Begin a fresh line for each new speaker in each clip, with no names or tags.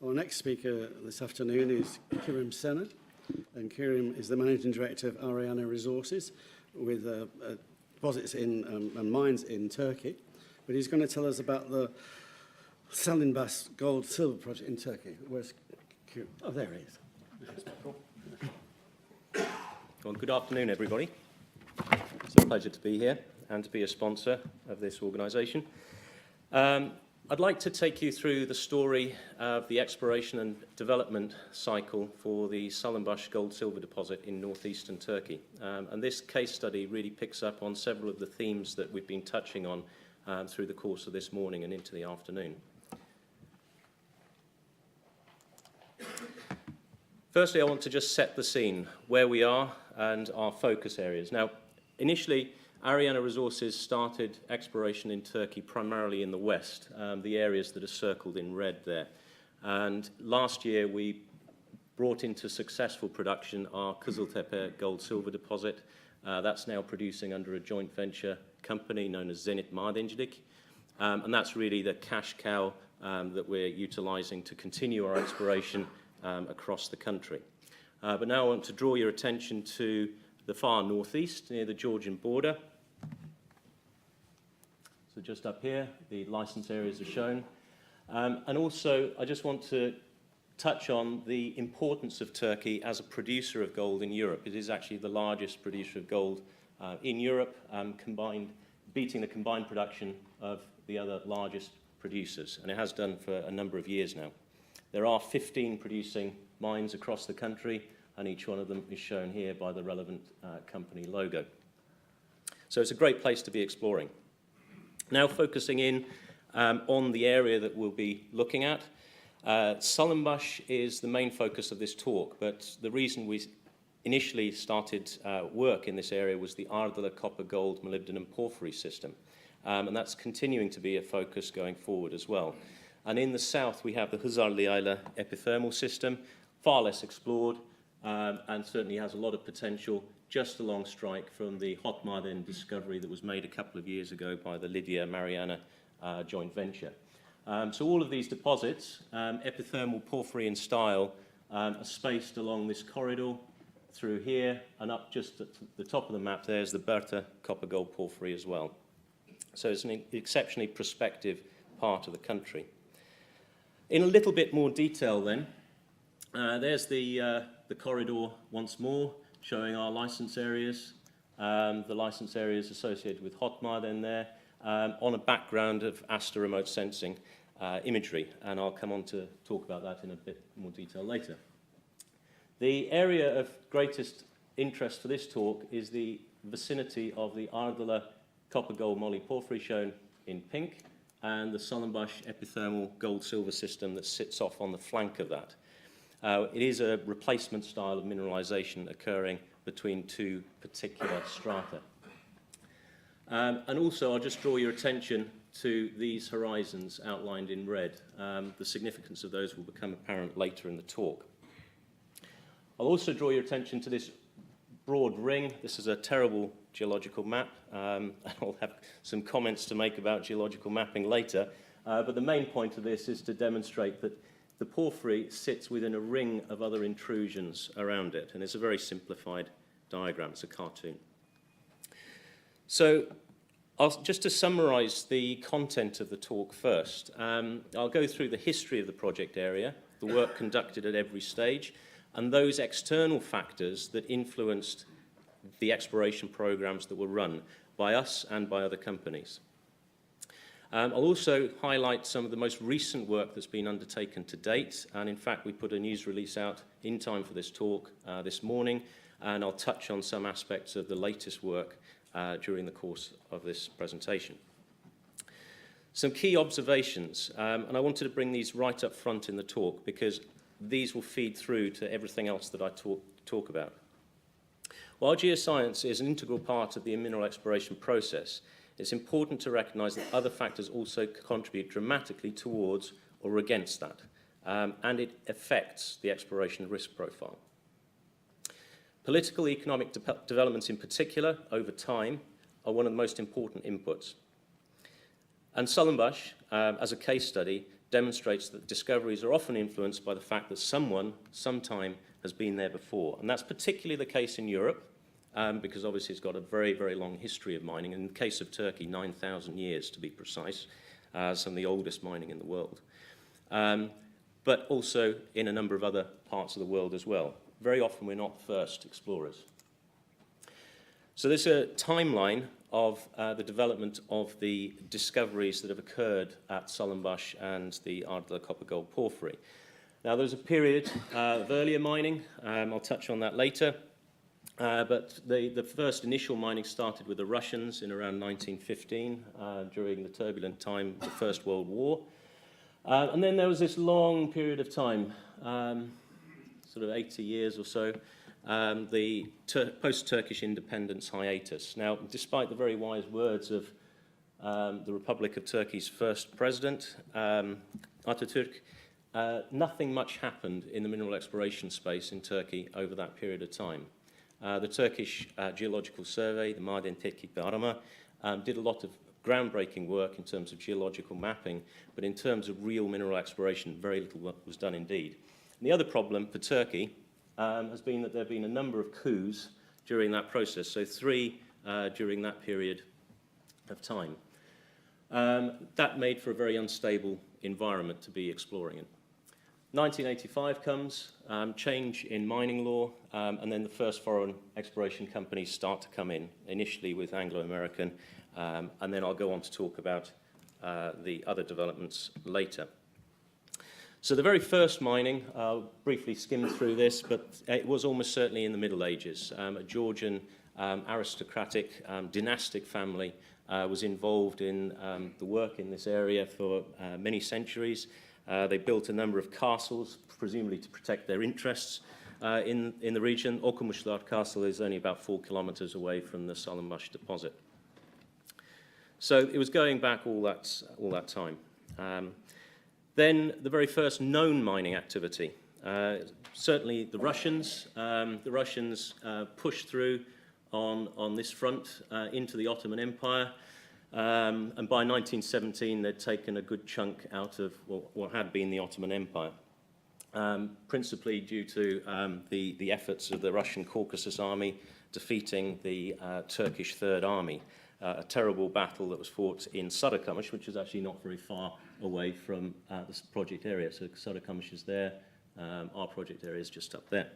Our next speaker this afternoon is Kerim Sener, and Kerim is the Managing Director of Ariana Resources with deposits in and mines in Turkey. But he's going to tell us about the Salinbas gold-silver project in Turkey. Where's Kerim? Oh, there he is.
Well, good afternoon, everybody. It's a pleasure to be here and to be a sponsor of this organisation. I'd like to take you through the story of the exploration and development cycle for the Salinbas gold-silver deposit in northeastern Turkey. And this case study really picks up on several of the themes that we've been touching on through the course of this morning and into the afternoon. Firstly, I want to just set the scene, where we are and our focus areas. Now, initially, Ariana Resources started exploration in Turkey primarily in the west, the areas that are circled in red there. And last year, we brought into successful production our Kızıltepe gold-silver deposit. That's now producing under a joint venture company known as Zenit Madencilik. And that's really the cash cow that we're utilizing to continue our exploration across the country. But now I want to draw your attention to the far northeast, near the Georgian border. So just up here, the license areas are shown. And also, I just want to touch on the importance of Turkey as a producer of gold in Europe. It is actually the largest producer of gold in Europe, beating the combined production of the other largest producers, and it has done for a number of years now. There are 15 producing mines across the country, and each one of them is shown here by the relevant company logo. So it's a great place to be exploring. Now focusing in on the area that we'll be looking at. Salinbas is the main focus of this talk, but the reason we initially started work in this area was the Ardalı copper gold molybdenum porphyry system. And that's continuing to be a focus going forward as well. And in the south, we have the Hızarlı epithermal system, far less explored, and certainly has a lot of potential just along strike from the Hot Maden discovery that was made a couple of years ago by the Lydia Mariana joint venture. So all of these deposits, epithermal porphyry in style, are spaced along this corridor through here, and up just at the top of the map there's the Berta copper gold porphyry as well. So it's an exceptionally prospective part of the country. In a little bit more detail then, there's the corridor once more, showing our license areas, the license areas associated with Hot Maden there, on a background of ASTA remote sensing imagery, and I'll come on to talk about that in a bit more detail later. The area of greatest interest for this talk is the vicinity of the Ardalı copper gold moly porphyry shown in pink, and the Salinbas epithermal gold-silver system that sits off on the flank of that. It is a replacement style of mineralization occurring between two particular strata. And also, I'll just draw your attention to these horizons outlined in red. The significance of those will become apparent later in the talk. I'll also draw your attention to this broad ring. This is a terrible geological map. I'll have some comments to make about geological mapping later. But the main point of this is to demonstrate that the porphyry sits within a ring of other intrusions around it, and it's a very simplified diagram. It's a cartoon. So just to summarize the content of the talk first, I'll go through the history of the project area, the work conducted at every stage, and those external factors that influenced the exploration programs that were run by us and by other companies. I'll also highlight some of the most recent work that's been undertaken to date, and in fact we put a news release out in time for this talk this morning, and I'll touch on some aspects of the latest work during the course of this presentation. Some key observations, and I wanted to bring these right up front in the talk because these will feed through to everything else that I talk about. While geoscience is an integral part of the mineral exploration process, it's important to recognise that other factors also contribute dramatically towards or against that, and it affects the exploration risk profile. Political economic developments in particular, over time, are one of the most important inputs. And Salinbas, as a case study, demonstrates that discoveries are often influenced by the fact that someone, sometime, has been there before. And that's particularly the case in Europe, because obviously it's got a very, very long history of mining. In the case of Turkey, 9,000 years to be precise, some of the oldest mining in the world. But also in a number of other parts of the world as well. Very often we're not first explorers. So there's a timeline of the development of the discoveries that have occurred at Salinbas and the Ardla copper-gold porphyry. Now, there's a period of earlier mining. I'll touch on that later. But the first initial mining started with the Russians in around 1915 during the turbulent time of the First World War. And then there was this long period of time, sort of 80 years or so, the post-Turkish independence hiatus. Now, despite the very wise words of the Republic of Turkey's first president, Atatürk, nothing much happened in the mineral exploration space in Turkey over that period of time. The Turkish Geological Survey, the Maden Tetkik ve Arama, did a lot of groundbreaking work in terms of geological mapping, but in terms of real mineral exploration, very little work was done indeed. And the other problem for Turkey has been that there have been a number of coups during that process, so 3 during that period of time. That made for a very unstable environment to be exploring in. 1985 comes, change in mining law, and then the first foreign exploration companies start to come in, initially with Anglo-American, and then I'll go on to talk about the other developments later. So the very first mining, I'll briefly skim through this, but it was almost certainly in the Middle Ages. A Georgian aristocratic dynastic family was involved in the work in this area for many centuries. They built a number of castles, presumably to protect their interests in the region. Okumuşlar Castle is only about 4 kilometers away from the Salinbas deposit. So it was going back all that time. Then the very first known mining activity. Certainly the Russians. Pushed through on this front into the Ottoman Empire. And by 1917, they'd taken a good chunk out of what had been the Ottoman Empire, principally due to the efforts of the Russian Caucasus Army defeating the Turkish Third Army, a terrible battle that was fought in Sarıkamış, which is actually not very far away from this project area. So Sarıkamış is there, our project area is just up there.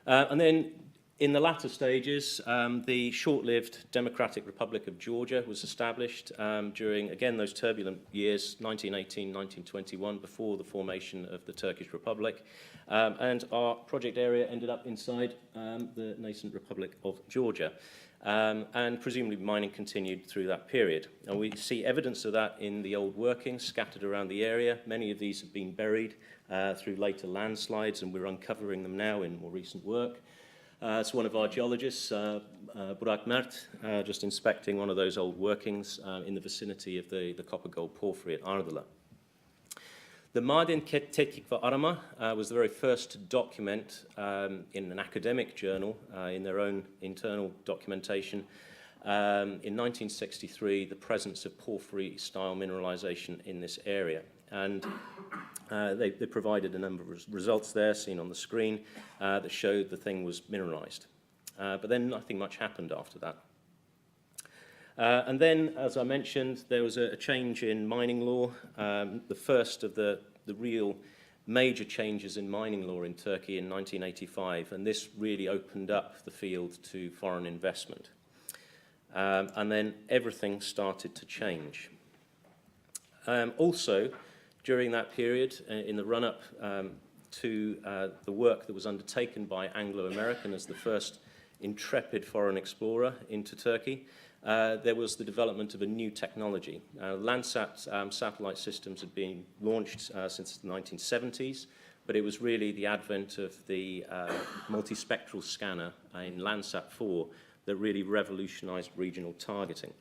And then in the latter stages, the short-lived Democratic Republic of Georgia was established during, again, those turbulent years, 1918, 1921, before the formation of the Turkish Republic. And our project area ended up inside the nascent Republic of Georgia. And presumably mining continued through that period. And we see evidence of that in the old workings scattered around the area. Many of these have been buried through later landslides, and we're uncovering them now in more recent work. It's one of our geologists, Burak Mert, just inspecting one of those old workings in the vicinity of the copper-gold porphyry at Ardla. The Maden Tetkik ve Arama was the very first document in an academic journal, in their own internal documentation, in 1963, the presence of porphyry-style mineralization in this area. And they provided a number of results there, seen on the screen, that showed the thing was mineralized. But then nothing much happened after that. And then, as I mentioned, there was a change in mining law, the first of the real major changes in mining law in Turkey in 1985, and this really opened up the field to foreign investment. And then everything started to change. Also, during that period, in the run-up to the work that was undertaken by Anglo-American as the first intrepid foreign explorer into Turkey, there was the development of a new technology. Landsat satellite systems had been launched since the 1970s, but it was really the advent of the multispectral scanner in Landsat 4 that really revolutionized regional targeting.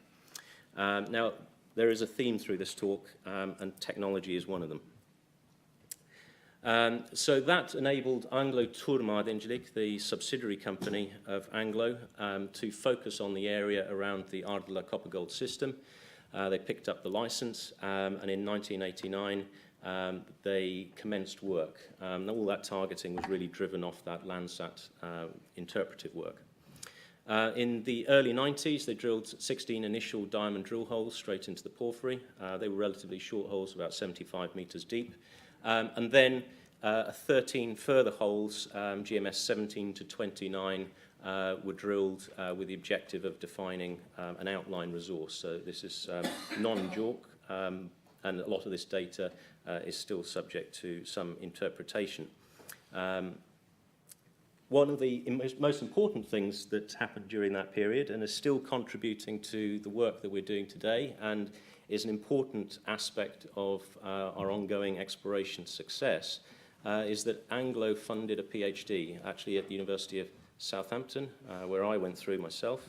Now, there is a theme through this talk, and technology is one of them. So that enabled Anglo Tur Madencilik, the subsidiary company of Anglo, to focus on the area around the Ardla copper-gold system. They picked up the license, and in 1989, they commenced work. All that targeting was really driven off that Landsat interpretive work. In the early 90s, they drilled 16 initial diamond drill holes straight into the porphyry. They were relatively short holes, about 75 meters deep. And then 13 further holes, GMS 17 to 29, were drilled with the objective of defining an outline resource. So this is non-JORC, and a lot of this data is still subject to some interpretation. One of the most important things that happened during that period and is still contributing to the work that we're doing today and is an important aspect of our ongoing exploration success is that Anglo funded a PhD, actually at the University of Southampton, where I went through myself.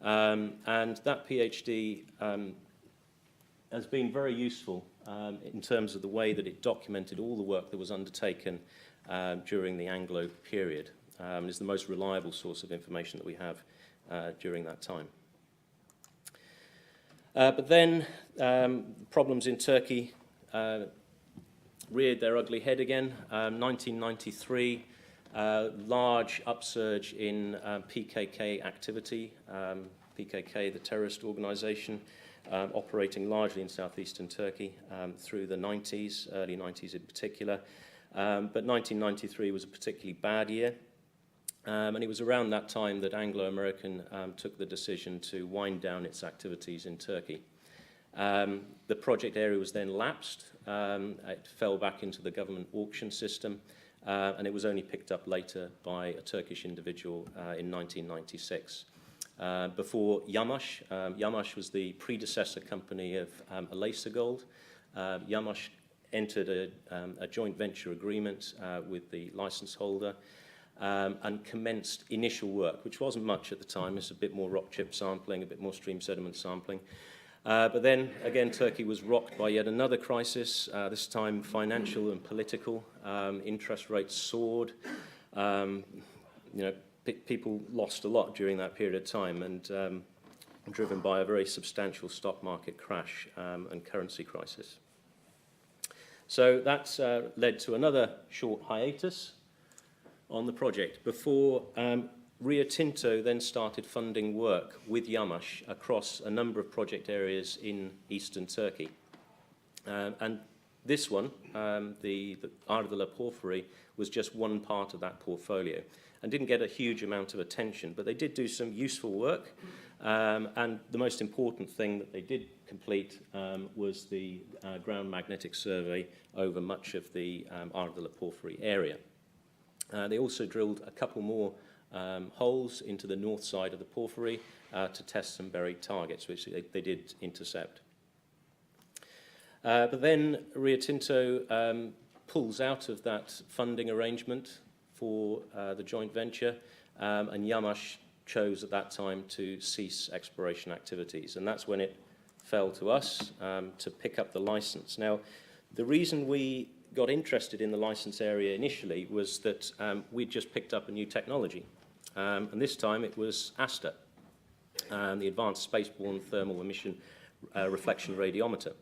And that PhD has been very useful in terms of the way that it documented all the work that was undertaken during the Anglo period. Is the most reliable source of information that we have during that time. But then problems in Turkey reared their ugly head again. 1993, large upsurge in PKK activity. PKK, the terrorist organization, operating largely in southeastern Turkey through the 90s, early 90s in particular. But 1993 was a particularly bad year. And it was around that time that Anglo-American took the decision to wind down its activities in Turkey. The project area was then lapsed. It fell back into the government auction system, and it was only picked up later by a Turkish individual in 1996. Before Yamash, Yamash was the predecessor company of Alesa Gold. Yamash entered a joint venture agreement with the license holder, and commenced initial work, which wasn't much at the time. It's a bit more rock chip sampling, a bit more stream sediment sampling. But then, again, Turkey was rocked by yet another crisis, this time financial and political. Interest rates soared. People lost a lot during that period of time, and driven by a very substantial stock market crash and currency crisis. So that's led to another short hiatus on the project before Rio Tinto then started funding work with Yamash across a number of project areas in eastern Turkey. And this one, the Ardalı Porphyry, was just one part of that portfolio and didn't get a huge amount of attention, but they did do some useful work. And the most important thing that they did complete was the ground magnetic survey over much of the Ardalı Porphyry area. They also drilled a couple more holes into the north side of the porphyry to test some buried targets, which they did intercept. But then Rio Tinto pulls out of that funding arrangement for the joint venture, and Yamash chose at that time to cease exploration activities. And that's when it fell to us to pick up the license. Now, the reason we got interested in the license area initially was that we'd just picked up a new technology. And this time it was ASTA, the Advanced Spaceborne Thermal Emission Reflection Radiometer.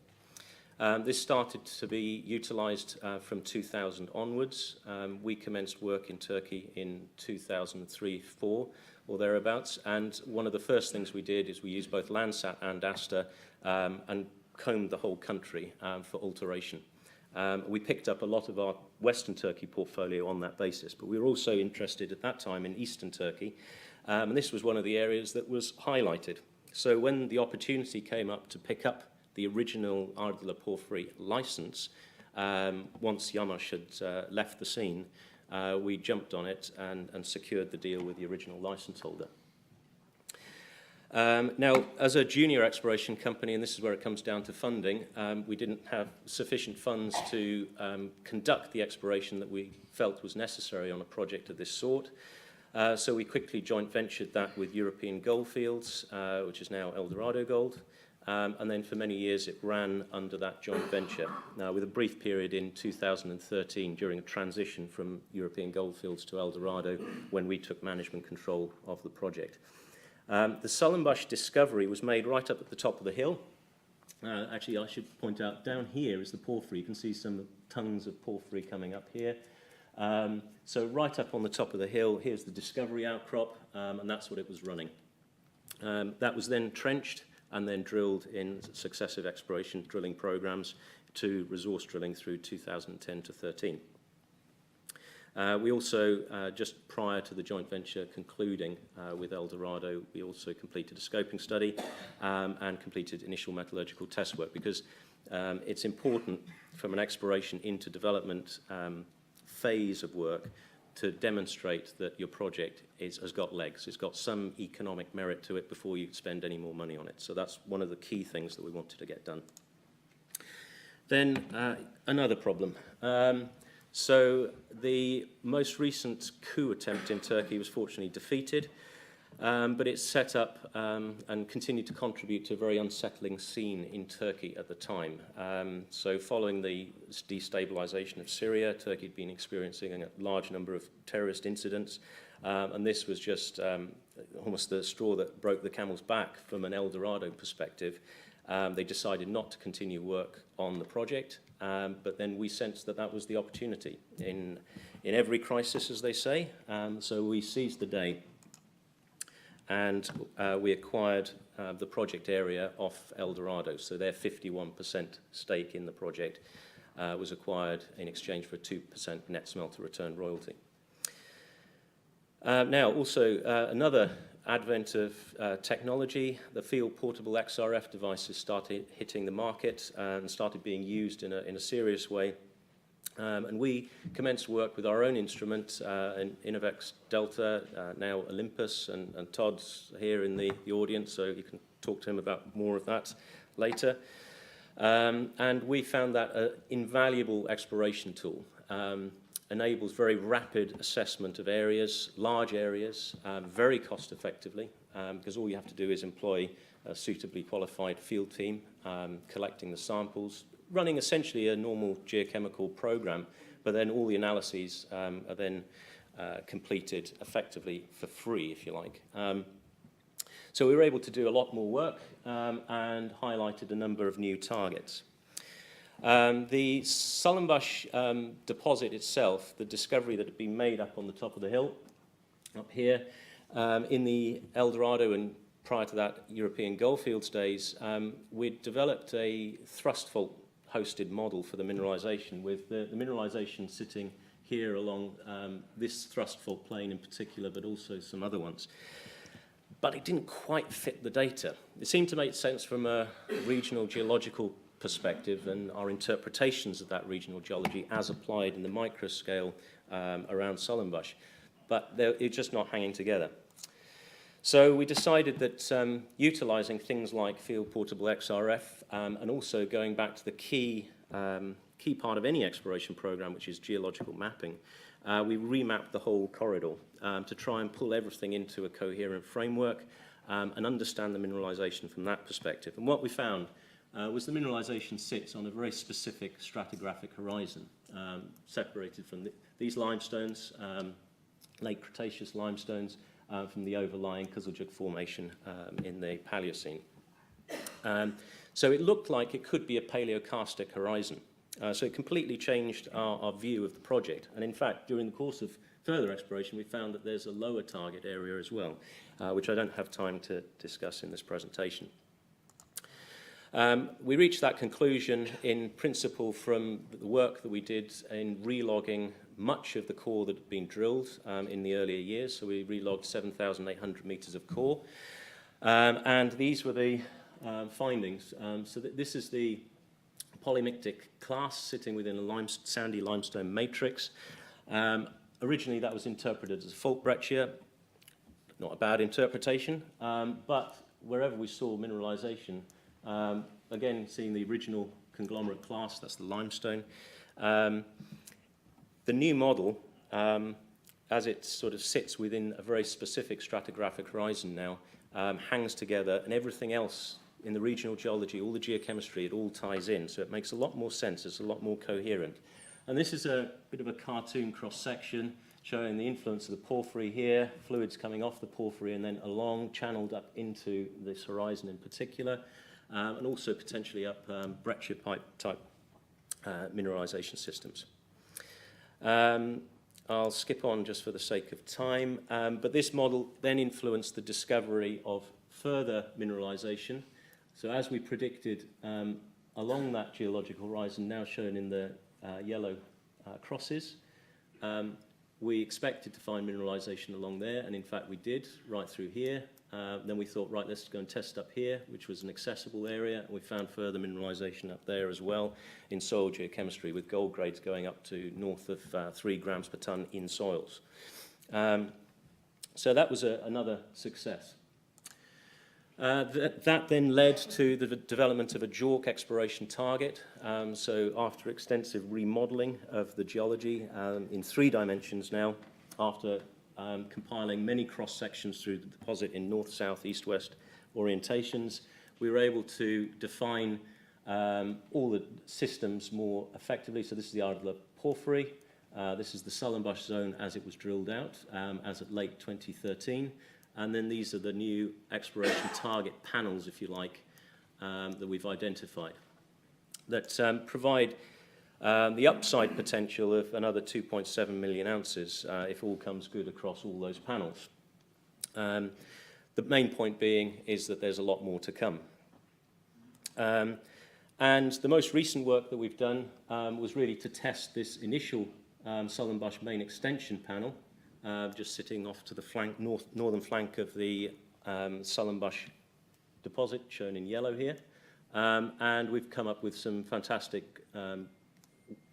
This started to be utilized from 2000 onwards. We commenced work in Turkey in 2003-04 or thereabouts, and one of the first things we did is we used both Landsat and ASTA and combed the whole country for alteration. We picked up a lot of our Western Turkey portfolio on that basis, but we were also interested at that time in Eastern Turkey, and this was one of the areas that was highlighted. So when the opportunity came up to pick up the original Ardalı Porphyry license, once Yamash had left the scene, we jumped on it and secured the deal with the original license holder. Now, as a junior exploration company, and this is where it comes down to funding, we didn't have sufficient funds to conduct the exploration that we felt was necessary on a project of this sort. So we quickly joint ventured that with European Goldfields, which is now Eldorado Gold. And then for many years it ran under that joint venture, with a brief period in 2013 during a transition from European Goldfields to Eldorado when we took management control of the project. The Salinbas discovery was made right up at the top of the hill, Actually, I should point out, down here is the porphyry. You can see some tongues of porphyry coming up here. So right up on the top of the hill, here's the discovery outcrop, and that's what it was running. That was then trenched and then drilled in successive exploration drilling programs to resource drilling through 2010 to 13. We also, just prior to the joint venture concluding with Eldorado, we also completed a scoping study and completed initial metallurgical test work, because it's important from an exploration into development phase of work to demonstrate that your project has got legs. It's got some economic merit to it before you spend any more money on it. So that's one of the key things that we wanted to get done. Then another problem. So the most recent coup attempt in Turkey was fortunately defeated, but it set up and continued to contribute to a very unsettling scene in Turkey at the time. So following the destabilization of Syria, Turkey had been experiencing a large number of terrorist incidents, and this was just almost the straw that broke the camel's back from an Eldorado perspective. They decided not to continue work on the project, but then we sensed that that was the opportunity in every crisis, as they say. So we seized the day, and we acquired the project area off Eldorado. So their 51% stake in the project was acquired in exchange for a 2% net smelter return royalty. Now, also another advent of technology, the field portable XRF devices started hitting the market and started being used in a serious way. And we commenced work with our own instrument, in Innovex Delta, now Olympus, and Todd's here in the audience, so you can talk to him about more of that later. And we found that an invaluable exploration tool. Enables very rapid assessment of areas, large areas, very cost effectively, because all you have to do is employ a suitably qualified field team, collecting the samples, running essentially a normal geochemical program, but then all the analyses are then completed effectively for free, if you like. So we were able to do a lot more work and highlighted a number of new targets. The Salinbas deposit itself, the discovery that had been made up on the top of the hill, up here, in the Eldorado and prior to that European Goldfields days, we'd developed a thrust fault hosted model for the mineralization, with the mineralization sitting here along this thrust fault plane in particular, but also some other ones. But it didn't quite fit the data. It seemed to make sense from a regional geological perspective and our interpretations of that regional geology as applied in the microscale around Salinbas, but it's just not hanging together. So we decided that utilizing things like field portable XRF and also going back to the key part of any exploration program, which is geological mapping, we remapped the whole corridor to try and pull everything into a coherent framework and understand the mineralization from that perspective. And what we found was the mineralization sits on a very specific stratigraphic horizon, separated from these limestones, late Cretaceous limestones, from the overlying Kızılcık Formation in the Paleocene. So it looked like it could be a paleokarstic horizon. So it completely changed our view of the project. And in fact, during the course of further exploration, we found that there's a lower target area as well, which I don't have time to discuss in this presentation. We reached that conclusion in principle from the work that we did in relogging much of the core that had been drilled in the earlier years. So we relogged 7,800 meters of core. And these were the findings. So this is the polymictic class sitting within a sandy limestone matrix. Originally, that was interpreted as a fault breccia. Not a bad interpretation, but wherever we saw mineralization, again, seeing the original conglomerate class, that's the limestone. The new model, as it sort of sits within a very specific stratigraphic horizon now, hangs together, and everything else in the regional geology, all the geochemistry, it all ties in. So it makes a lot more sense. It's a lot more coherent. And this is a bit of a cartoon cross-section showing the influence of the porphyry here, fluids coming off the porphyry and then along, channeled up into this horizon in particular. and also potentially up breccia pipe type mineralisation systems. I'll skip on just for the sake of time, but this model then influenced the discovery of further mineralisation. So as we predicted, along that geological horizon, now shown in the yellow crosses, we expected to find mineralisation along there, and in fact we did, right through here. Then we thought, right, let's go and test up here, which was an accessible area, and we found further mineralisation up there as well in soil geochemistry, with gold grades going up to north of 3 grams per tonne in soils. So that was another success. That then led to the development of a JORC exploration target. So after extensive remodelling of the geology in 3 dimensions now, after compiling many cross-sections through the deposit in north, south, east, west orientations, we were able to define all the systems more effectively. So this is the Ardler porphyry. This is the Salinbas zone as it was drilled out as of late 2013. And then these are the new exploration target panels, if you like, that we've identified that provide the upside potential of another 2.7 million ounces if all comes good across all those panels. The main point being is that there's a lot more to come. And the most recent work that we've done was really to test this initial Salinbas main extension panel, just sitting off to the northern flank of the Salinbas deposit, shown in yellow here. And we've come up with some fantastic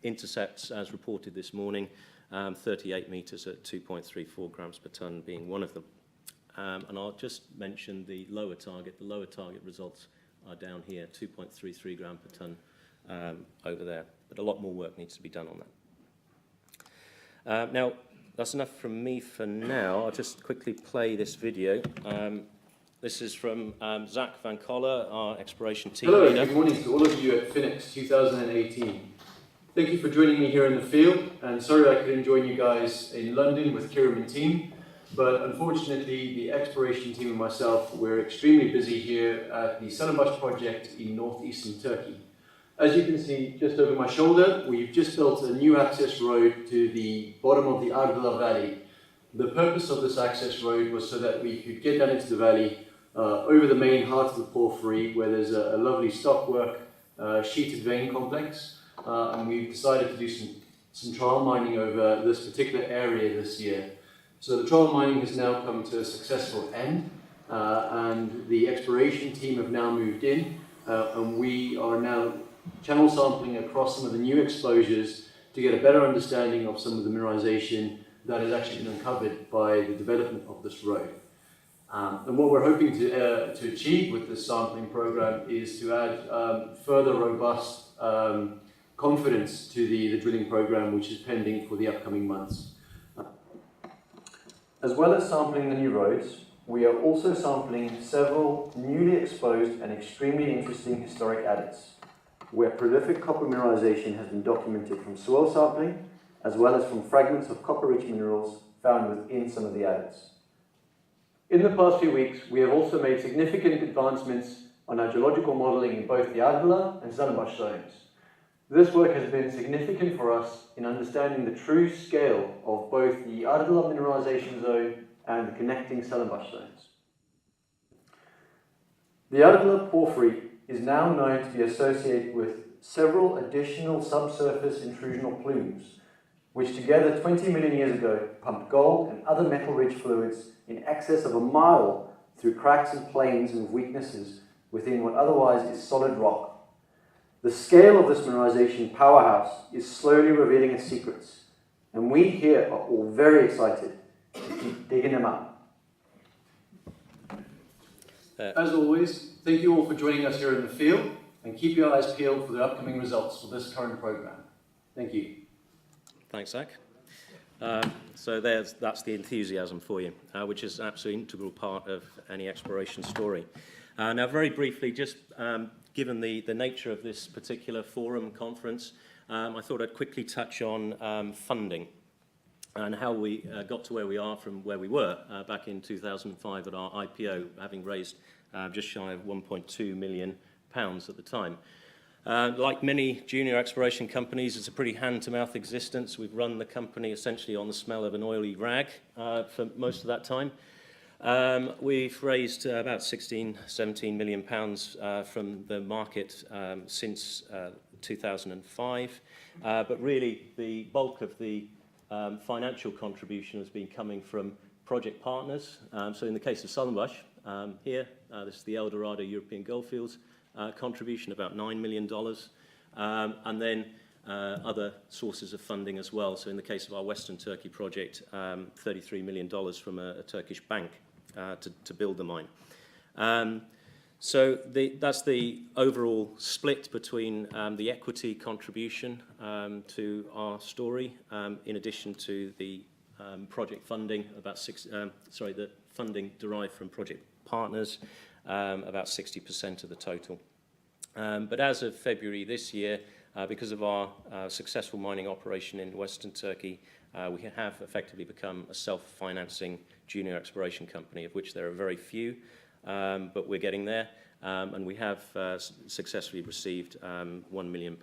intercepts as reported this morning, 38 metres at 2.34 grams per tonne being one of them. And I'll just mention the lower target. The lower target results are down here, 2.33 gram per tonne over there. But a lot more work needs to be done on that. Now, that's enough from me for now. I'll just quickly play this video. This is from Zach Van Coller, our exploration team leader.
Hello, good morning to all of you at FINEX 2018. Thank you for joining me here in the field, and sorry I couldn't join you guys in London with Kerim and team, but unfortunately the exploration team and myself were extremely busy here at the Salinbas project in northeastern Turkey. As you can see just over my shoulder, we've just built a new access road to the bottom of the Ardla Valley. The purpose of this access road was so that we could get down into the valley over the main heart of the porphyry, where there's a lovely stockwork sheeted vein complex. And we've decided to do some trial mining over this particular area this year. So the trial mining has now come to a successful end, and the exploration team have now moved in, and we are now channel sampling across some of the new exposures to get a better understanding of some of the mineralization that has actually been uncovered by the development of this road. And what we're hoping to achieve with this sampling program is to add further robust confidence to the drilling program, which is pending for the upcoming months. As well as sampling the new roads, we are also sampling several newly exposed and extremely interesting historic adits, where prolific copper mineralization has been documented from soil sampling, as well as from fragments of copper-rich minerals found within some of the adits. In the past few weeks, we have also made significant advancements on our geological modelling in both the Ardla and Salinbas zones. This work has been significant for us in understanding the true scale of both the Ardla mineralization zone and the connecting Salinbas zones. The Ardla porphyry is now known to be associated with several additional subsurface intrusional plumes, which together 20 million years ago pumped gold and other metal-rich fluids in excess of a mile through cracks and planes and weaknesses within what otherwise is solid rock. The scale of this mineralization powerhouse is slowly revealing its secrets, and we here are all very excited to keep digging them up. As always, thank you all for joining us here in the field, and keep your eyes peeled for the upcoming results for this current program. Thank you.
Thanks, Zach. So that's the enthusiasm for you, which is an absolutely integral part of any exploration story. Now, very briefly, just given the nature of this particular forum conference, I thought I'd quickly touch on funding and how we got to where we are from where we were back in 2005 at our IPO, having raised just shy of 1.2 million at the time. Like many junior exploration companies, it's a pretty hand-to-mouth existence. We've run the company essentially on the smell of an oily rag for most of that time. We've raised about 17 million pounds from the market since 2005. But really, the bulk of the financial contribution has been coming from project partners. So in the case of Salinbas, here, this is the El Dorado European Goldfields contribution, about $9 million. And then other sources of funding as well. So in the case of our Western Turkey project, $33 million from a Turkish bank to build the mine. So that's the overall split between the equity contribution to our story, in addition to the project funding, the funding derived from project partners, about 60% of the total. But as of February this year, because of our successful mining operation in Western Turkey, we have effectively become a self-financing junior exploration company, of which there are very few, but we're getting there. And we have successfully received £1 million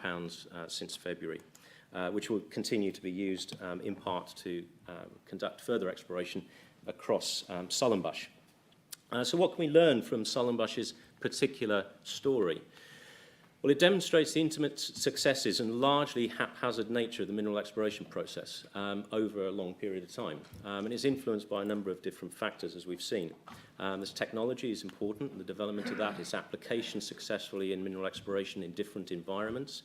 since February, which will continue to be used in part to conduct further exploration across Salinbas. So what can we learn from Salinbas's particular story? Well, it demonstrates the intimate successes and largely haphazard nature of the mineral exploration process over a long period of time. And it's influenced by a number of different factors, as we've seen. This technology is important, and the development of that, its application successfully in mineral exploration in different environments.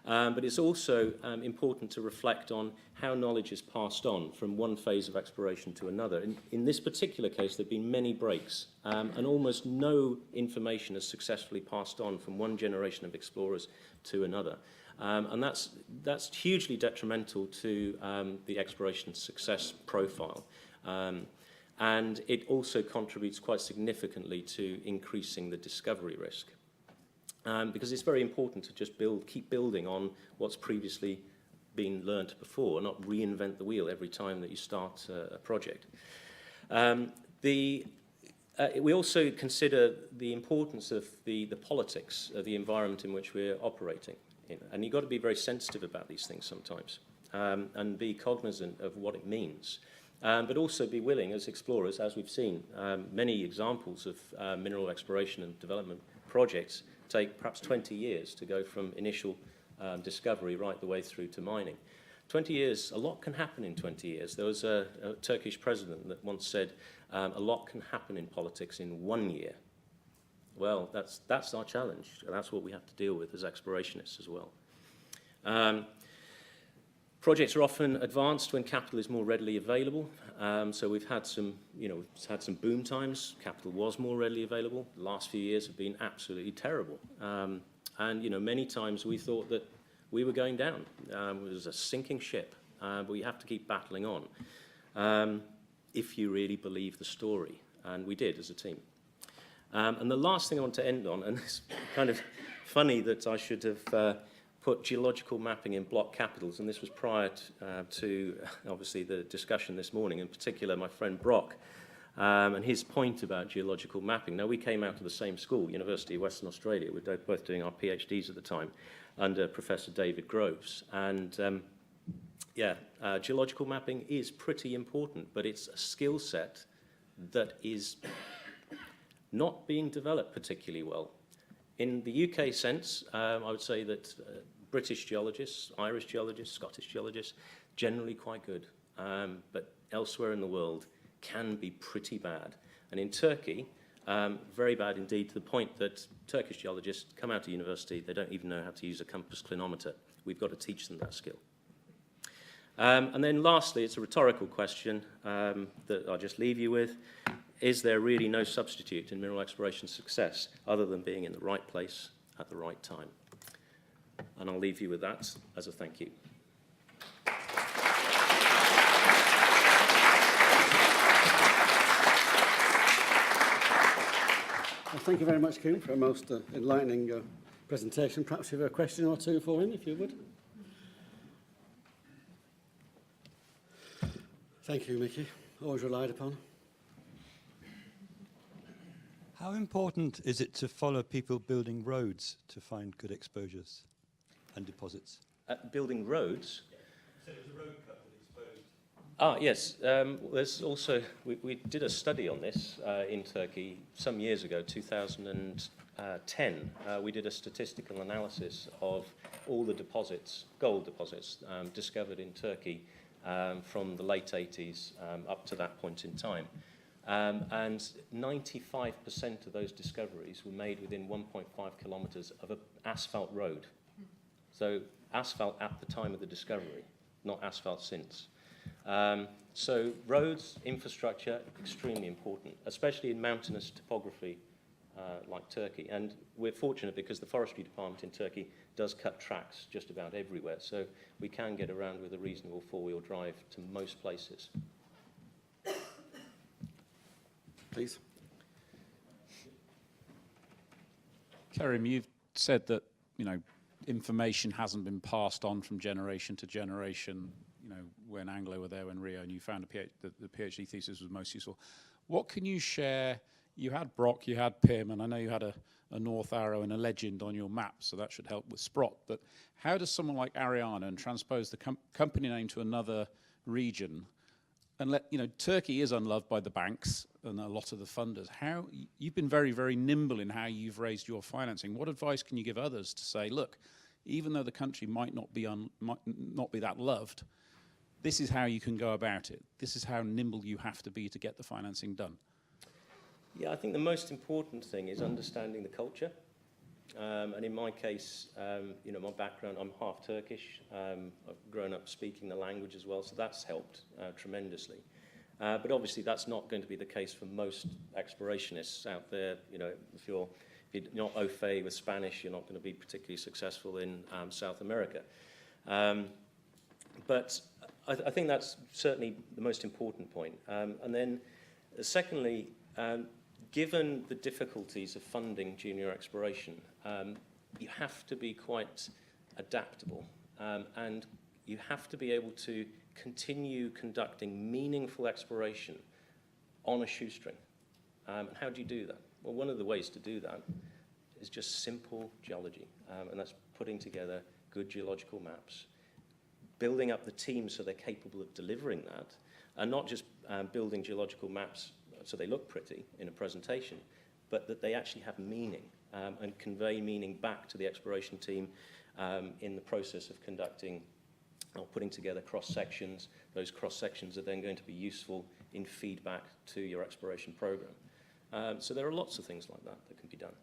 But it's also important to reflect on how knowledge is passed on from one phase of exploration to another. In this particular case, there have been many breaks, and almost no information is successfully passed on from one generation of explorers to another. And that's hugely detrimental to the exploration success profile. And it also contributes quite significantly to increasing the discovery risk. Because it's very important to just keep building on what's previously been learnt before, not reinvent the wheel every time that you start a project. We also consider the importance of the politics of the environment in which we're operating in. And you've got to be very sensitive about these things sometimes, and be cognizant of what it means. But also be willing, as explorers, as we've seen, many examples of mineral exploration and development projects take perhaps 20 years to go from initial discovery right the way through to mining. 20 years, a lot can happen in 20 years. There was a Turkish president that once said, a lot can happen in politics in 1 year. Well, that's our challenge. That's what we have to deal with as explorationists as well. Projects are often advanced when capital is more readily available. So we've had some boom times. Capital was more readily available. The last few years have been absolutely terrible. And many times we thought that we were going down. It was a sinking ship, but we have to keep battling on if you really believe the story. And we did as a team. And the last thing I want to end on, and it's kind of funny that I should have put geological mapping in block capitals, and this was prior to obviously the discussion this morning, in particular my friend Brock, and his point about geological mapping. Now, we came out of the same school, University of Western Australia. We were both doing our PhDs at the time under Professor David Groves. And geological mapping is pretty important, but it's a skill set that is not being developed particularly well. In the UK sense, I would say that British geologists, Irish geologists, Scottish geologists, generally quite good, but elsewhere in the world can be pretty bad. And in Turkey, very bad indeed, to the point that Turkish geologists come out of university, they don't even know how to use a compass clinometer. We've got to teach them that skill. And then lastly, it's a rhetorical question that I'll just leave you with. Is there really no substitute in mineral exploration success other than being in the right place at the right time? And I'll leave you with that as a thank you.
Well, thank you very much, Kerim, for a most enlightening presentation. Perhaps you have a question or two for him, if you would. Thank you, Mickey. Always relied upon.
How important is it to follow people building roads to find good exposures and deposits?
Building roads.
So there's a road cut that exposed.
Yes. There's also we did a study on this in Turkey some years ago, 2010. We did a statistical analysis of all the deposits, gold deposits, discovered in Turkey from the late 80s up to that point in time. And 95% of those discoveries were made within 1.5 kilometres of an asphalt road. So asphalt at the time of the discovery, not asphalt since. So roads, infrastructure, extremely important, especially in mountainous topography like Turkey. And we're fortunate because the forestry department in Turkey does cut tracks just about everywhere. So we can get around with a reasonable four-wheel drive to most places.
Please.
Kerim, you've said that, information hasn't been passed on from generation to generation, when Anglo were there, when Rio, and you found the PhD thesis was most useful. What can you share? You had Brock, you had Pim, and I know you had a North Arrow and a legend on your map, so that should help with Sprott. But how does someone like Ariana and transpose the company name to another region? And Turkey is unloved by the banks and a lot of the funders. You've been very, very nimble in how you've raised your financing. What advice can you give others to say, look, even though the country might not be that loved, this is how you can go about it. This is how nimble you have to be to get the financing done.
Yeah, I think the most important thing is understanding the culture. And in my case, my background, I'm half Turkish. I've grown up speaking the language as well, so that's helped tremendously. But obviously, that's not going to be the case for most explorationists out there. If you're not au fait with Spanish, you're not going to be particularly successful in South America. But I think that's certainly the most important point. And then, secondly, given the difficulties of funding junior exploration, you have to be quite adaptable, and you have to be able to continue conducting meaningful exploration on a shoestring. How do you do that? Well, one of the ways to do that is just simple geology, and that's putting together good geological maps, building up the team so they're capable of delivering that, and not just building geological maps so they look pretty in a presentation, but that they actually have meaning and convey meaning back to the exploration team in the process of conducting or putting together cross-sections. Those cross-sections are then going to be useful in feedback to your exploration program. So there are lots of things like that that can be done.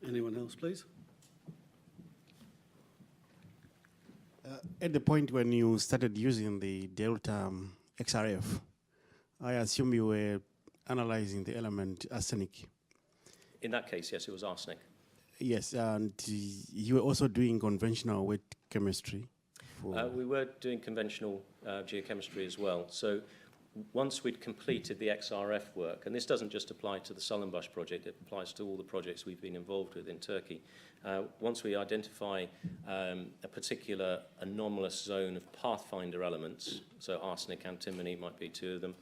Anyone else, please?
At the point when you started using the Delta XRF, I assume you were analyzing the element arsenic.
In that case, yes, it was arsenic.
Yes, and you were also doing conventional wet chemistry.
We were doing conventional geochemistry as well. So once we'd completed the XRF work, and this doesn't just apply to the Salinbas project, it applies to all the projects we've been involved with in Turkey. Once we identify a particular anomalous zone of pathfinder elements, so arsenic, antimony might be two of them,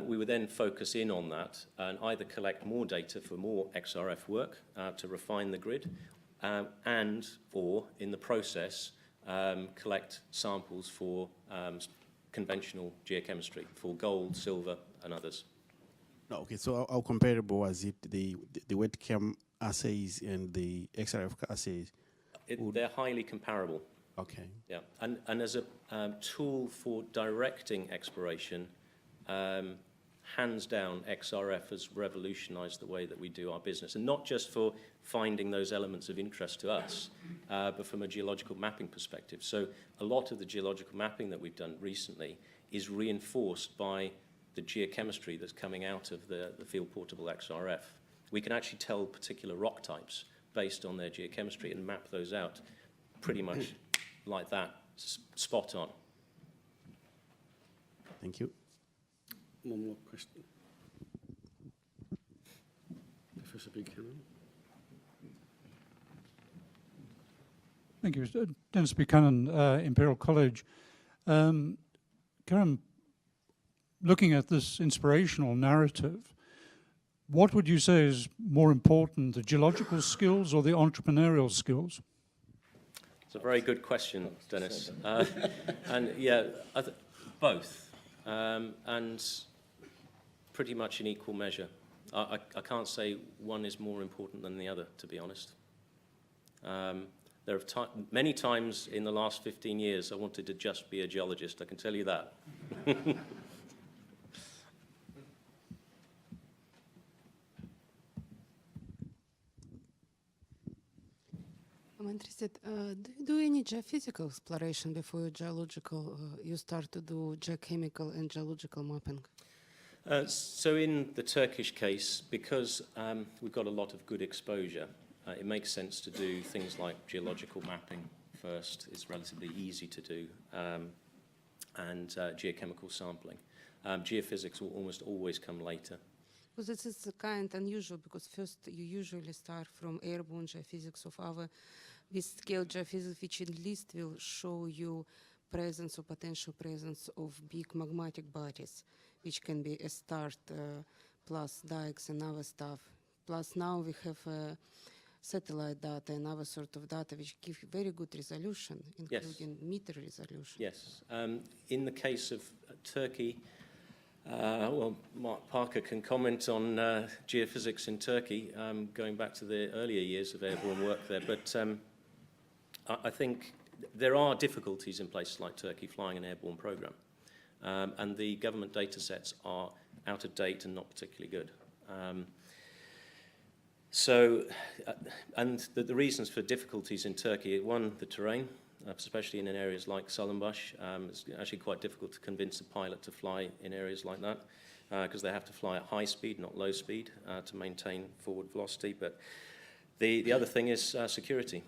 we would then focus in on that and either collect more data for more XRF work to refine the grid, and or in the process collect samples for conventional geochemistry for gold, silver, and others.
Okay, so how comparable was it, the wet chem assays and the XRF assays?
They're highly comparable.
Okay.
Yeah, and as a tool for directing exploration, hands down, XRF has revolutionized the way that we do our business, and not just for finding those elements of interest to us, but from a geological mapping perspective. So a lot of the geological mapping that we've done recently is reinforced by the geochemistry that's coming out of the field portable XRF. We can actually tell particular rock types based on their geochemistry and map those out pretty much like that, spot on.
Thank you.
One more question. Professor Buchanan.
Thank you. Dennis Buchanan, Imperial College. Kerim, looking at this inspirational narrative, what would you say is more important, the geological skills or the entrepreneurial skills?
It's a very good question, Dennis. And yeah, both, and pretty much in equal measure. I can't say one is more important than the other, to be honest. There have many times in the last 15 years I wanted to just be a geologist, I can tell you that.
I'm interested, do you do any geophysical exploration before geological, you start to do geochemical and geological mapping?
So in the Turkish case, because we've got a lot of good exposure, it makes sense to do things like geological mapping first. It's relatively easy to do, and geochemical sampling. Geophysics will almost always come later.
Because this is kind of unusual, because first you usually start from airborne geophysics of our with scale geophysics, which at least will show you presence or potential presence of big magmatic bodies, which can be a start plus dikes and other stuff. Plus now we have satellite data and other sort of data which give very good resolution, including meter resolution.
Yes. In the case of Turkey, well, Mark Parker can comment on geophysics in Turkey, going back to the earlier years of airborne work there. But I think there are difficulties in places like Turkey flying an airborne program. And the government data sets are out of date and not particularly good. And the reasons for difficulties in Turkey, one, the terrain, especially in areas like Salinbas. It's actually quite difficult to convince a pilot to fly in areas like that because they have to fly at high speed, not low speed, to maintain forward velocity. But the other thing is security.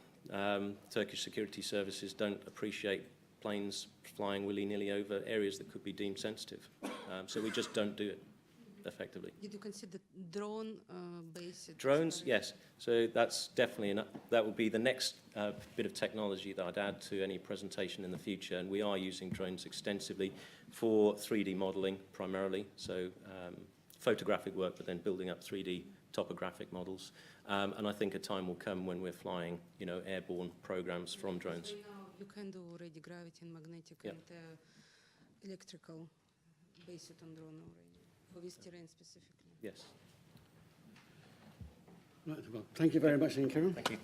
Turkish security services don't appreciate planes flying willy-nilly over areas that could be deemed sensitive. So we just don't do it effectively.
Did you consider drone-based?
Drones, yes. So that's definitely that will be the next bit of technology that I'd add to any presentation in the future. And we are using drones extensively for 3D modeling primarily. So photographic work, but then building up 3D topographic models. And I think a time will come when we're flying, airborne programs from drones.
So now you can do already gravity and magnetic and electrical based on drone already. For this terrain specifically?
Yes.
Right, well, thank you very much, Kerim.
Thank you.